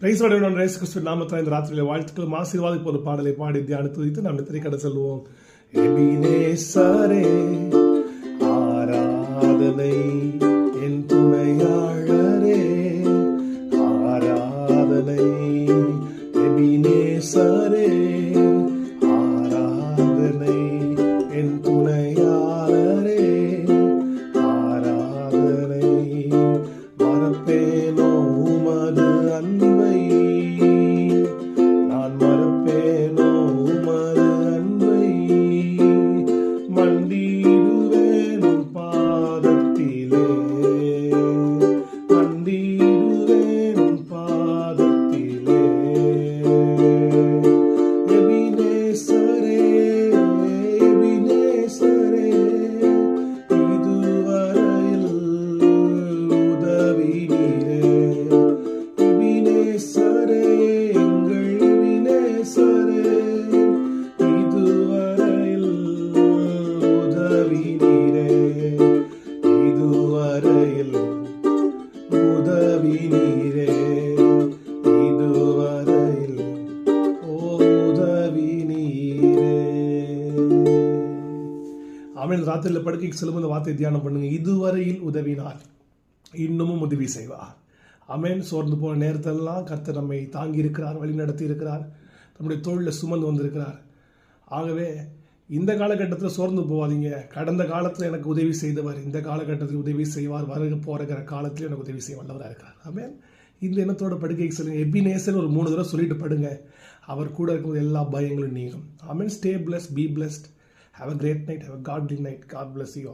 பிரைஸோட இயேசு கிறிஸ்துவின் நாமத்தில் இந்த ராத்திரியில வாழ்த்துக்கள் ஆசீர்வாதம் ஒரு பாடலை பாடி தியானித்து வைத்து நாம் திரைக்கடை செல்வோம். எபினேசரே ஆராதனை என் துணையாளரே ஆராதனை எபினேசரே ஆராதனை என் துணையாளரே ஆராதனை மறப்பேனோ உமது அன்பை நான் மறப்பேனோ உமது அன்பை மண்டிடுவேன் பாதத்திலே மண்டிடுவேன் பாதத்திலே எபினேசரே எபினேசரே இதுவரையில் உதவி நீரே எபினேசரே எங்கள் எபினேசரே இதுவரையில் உதவி நீரே இதுவரையில் உதவி நீரே இதுவரையில் உதவி நீரே. ஆமென். ராத்திரியில் படுக்கைக்கு செல்லும் இந்த வார்த்தை தியானம் பண்ணுங்க. இதுவரையில் உதவினார், இன்னமும் உதவி செய்வார். ஆமென். சோர்ந்து போன நேரத்திலெல்லாம் கர்த்தர் நம்மை தாங்கி இருக்கிறார், வழி நடத்தி இருக்கிறார், நம்முடைய தோளில் சுமந்து வந்திருக்கிறார். ஆகவே இந்த காலகட்டத்தில் சோர்ந்து போகாதீங்க. கடந்த காலத்தில் எனக்கு உதவி செய்தவர் இந்த காலகட்டத்தில் உதவி செய்வார், வருக போகிற காலத்தில் எனக்கு உதவி செய்ய வல்லவராக இருக்கிறார். ஆமென். இந்த எண்ணத்தோட படுக்கைக்கு செல்லுங்க. எபினேசர் ஒரு 3 தடவை சொல்லிட்டு படுங்க. அவர் கூட இருக்கும்போது எல்லா பயங்களும் நீங்கும். Amen. Stay blessed, be blessed. Have a great night. Have a godly night. God bless you all.